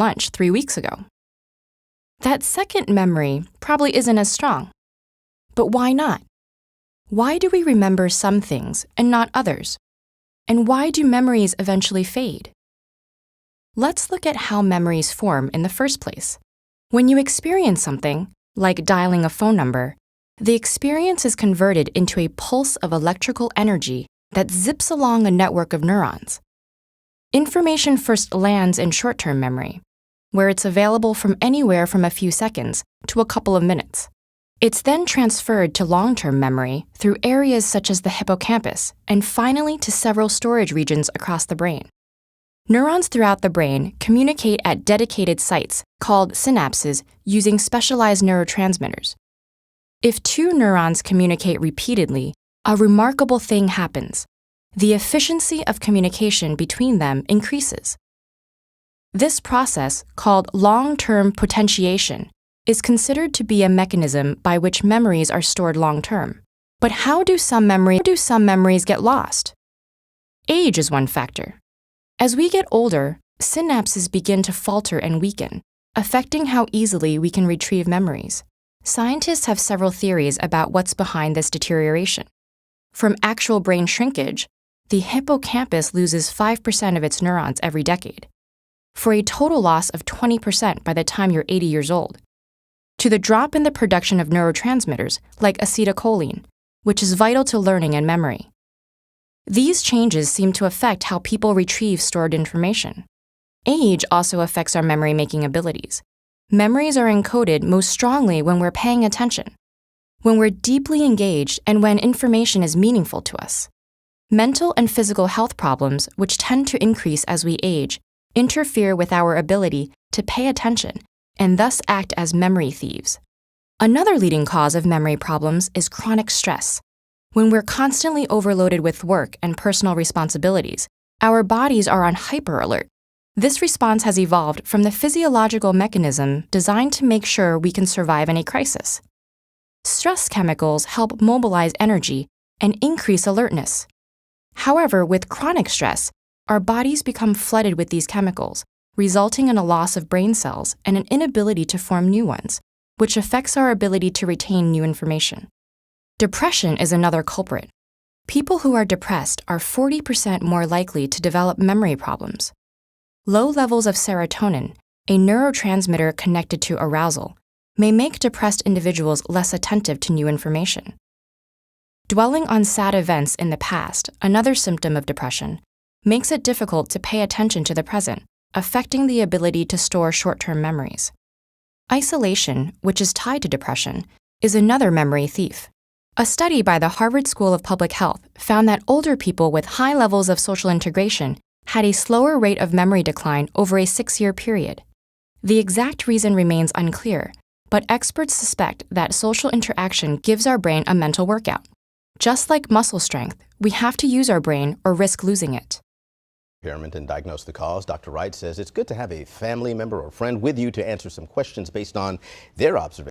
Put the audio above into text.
lunch 3 weeks ago. That second memory probably isn't as strong. But why not? Why do we remember some things and not others? And why do memories eventually fade? Let's look at how memories form in the first place. When you experience something, like dialing a phone number, the experience is converted into a pulse of electrical energy that zips along a network of neurons. Information first lands in short-term memory, where it's available from anywhere from a few seconds to a couple of minutes. It's then transferred to long-term memory through areas such as the hippocampus and finally to several storage regions across the brain. Neurons throughout the brain communicate at dedicated sites called synapses using specialized neurotransmitters. If two neurons communicate repeatedly, a remarkable thing happens. The efficiency of communication between them increases. This process, called long-term potentiation, is considered to be a mechanism by which memories are stored long-term. But how do some memories get lost? Age is one factor. As we get older, synapses begin to falter and weaken, affecting how easily we can retrieve memories. Scientists have several theories about what's behind this deterioration. From actual brain shrinkage, the hippocampus loses 5% of its neurons every decade, for a total loss of 20% by the time you're 80 years old, to the drop in the production of neurotransmitters like acetylcholine, which is vital to learning and memory. These changes seem to affect how people retrieve stored information. Age also affects our memory-making abilities. Memories are encoded most strongly when we're paying attention, when we're deeply engaged, and when information is meaningful to us. Mental and physical health problems, which tend to increase as we age, interfere with our ability to pay attention and thus act as memory thieves. Another leading cause of memory problems is chronic stress. When we're constantly overloaded with work and personal responsibilities, our bodies are on hyper-alert. This response has evolved from the physiological mechanism designed to make sure we can survive any crisis. Stress chemicals help mobilize energy and increase alertness. However, with chronic stress, our bodies become flooded with these chemicals, resulting in a loss of brain cells and an inability to form new ones, which affects our ability to retain new information. Depression is another culprit. People who are depressed are 40% more likely to develop memory problems. Low levels of serotonin, a neurotransmitter connected to arousal, may make depressed individuals less attentive to new information. Dwelling on sad events in the past, another symptom of depression, makes it difficult to pay attention to the present, affecting the ability to store short-term memories. Isolation, which is tied to depression, is another memory thief. A study by the Harvard School of Public Health found that older people with high levels of social integration had a slower rate of memory decline over a 6-year period. The exact reason remains unclear, but experts suspect that social interaction gives our brain a mental workout. Just like muscle strength, we have to use our brain or risk losing it. Impairment and diagnose the cause. Dr. Wright says it's good to have a family member or friend with you to answer some questions based on their observations.